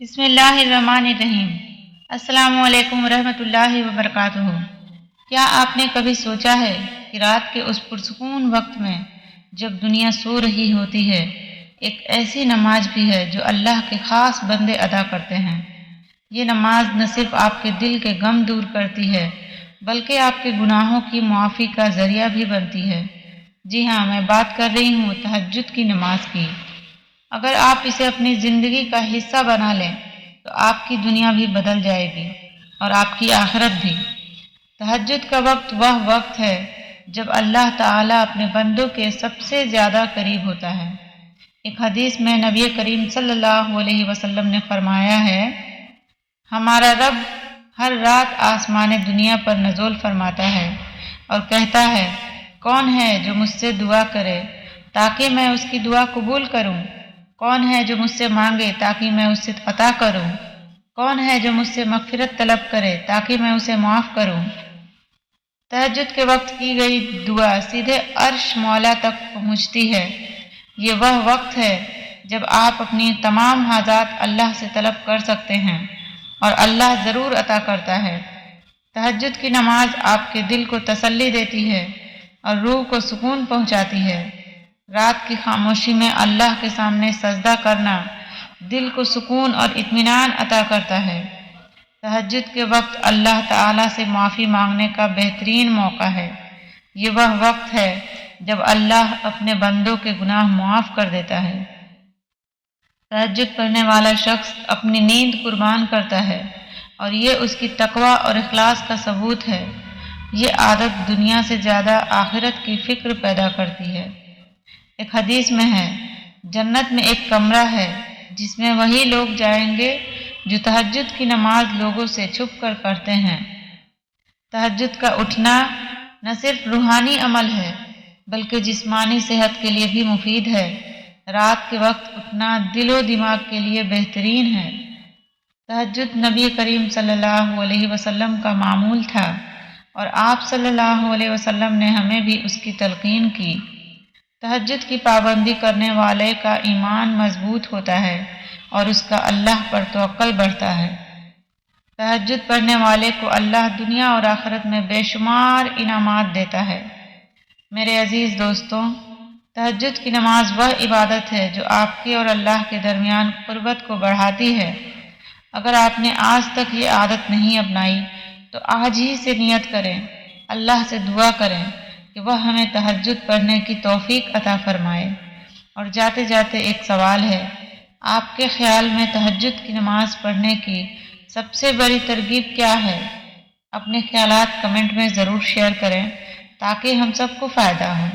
بسم اللہ الرحمن الرحیم۔ السلام علیکم ورحمۃ اللہ وبرکاتہ۔ کیا آپ نے کبھی سوچا ہے کہ رات کے اس پرسکون وقت میں جب دنیا سو رہی ہوتی ہے، ایک ایسی نماز بھی ہے جو اللہ کے خاص بندے ادا کرتے ہیں۔ یہ نماز نہ صرف آپ کے دل کے غم دور کرتی ہے بلکہ آپ کے گناہوں کی معافی کا ذریعہ بھی بنتی ہے۔ جی ہاں، میں بات کر رہی ہوں تہجد کی نماز کی۔ اگر آپ اسے اپنی زندگی کا حصہ بنا لیں تو آپ کی دنیا بھی بدل جائے گی اور آپ کی آخرت بھی۔ تہجد کا وقت وہ وقت ہے جب اللہ تعالیٰ اپنے بندوں کے سب سے زیادہ قریب ہوتا ہے۔ ایک حدیث میں نبی کریم صلی اللہ علیہ وسلم نے فرمایا ہے، ہمارا رب ہر رات آسمان دنیا پر نزول فرماتا ہے اور کہتا ہے، کون ہے جو مجھ سے دعا کرے تاکہ میں اس کی دعا قبول کروں؟ کون ہے جو مجھ سے مانگے تاکہ میں اس سے عطا کروں؟ کون ہے جو مجھ سے مغفرت طلب کرے تاکہ میں اسے معاف کروں؟ تہجد کے وقت کی گئی دعا سیدھے عرش مولا تک پہنچتی ہے۔ یہ وہ وقت ہے جب آپ اپنی تمام حاجات اللہ سے طلب کر سکتے ہیں اور اللہ ضرور عطا کرتا ہے۔ تہجد کی نماز آپ کے دل کو تسلی دیتی ہے اور روح کو سکون پہنچاتی ہے۔ رات کی خاموشی میں اللہ کے سامنے سجدہ کرنا دل کو سکون اور اطمینان عطا کرتا ہے۔ تہجد کے وقت اللہ تعالیٰ سے معافی مانگنے کا بہترین موقع ہے۔ یہ وہ وقت ہے جب اللہ اپنے بندوں کے گناہ معاف کر دیتا ہے۔ تہجد پڑھنے والا شخص اپنی نیند قربان کرتا ہے اور یہ اس کی تقوی اور اخلاص کا ثبوت ہے۔ یہ عادت دنیا سے زیادہ آخرت کی فکر پیدا کرتی ہے۔ ایک حدیث میں ہے، جنت میں ایک کمرہ ہے جس میں وہی لوگ جائیں گے جو تہجد کی نماز لوگوں سے چھپ کر پڑھتے ہیں۔ تہجد کا اٹھنا نہ صرف روحانی عمل ہے بلکہ جسمانی صحت کے لیے بھی مفید ہے۔ رات کے وقت اٹھنا دل و دماغ کے لیے بہترین ہے۔ تہجد نبی کریم صلی اللہ علیہ وسلم کا معمول تھا اور آپ صلی اللہ علیہ وسلم نے ہمیں بھی اس کی تلقین کی۔ تہجد کی پابندی کرنے والے کا ایمان مضبوط ہوتا ہے اور اس کا اللہ پر توکل بڑھتا ہے۔ تہجد پڑھنے والے کو اللہ دنیا اور آخرت میں بے شمار انعامات دیتا ہے۔ میرے عزیز دوستوں، تہجد کی نماز وہ عبادت ہے جو آپ کے اور اللہ کے درمیان قربت کو بڑھاتی ہے۔ اگر آپ نے آج تک یہ عادت نہیں اپنائی تو آج ہی سے نیت کریں، اللہ سے دعا کریں کہ وہ ہمیں تہجد پڑھنے کی توفیق عطا فرمائے۔ اور جاتے جاتے ایک سوال ہے، آپ کے خیال میں تہجد کی نماز پڑھنے کی سب سے بڑی ترغیب کیا ہے؟ اپنے خیالات کمنٹ میں ضرور شیئر کریں تاکہ ہم سب کو فائدہ ہو۔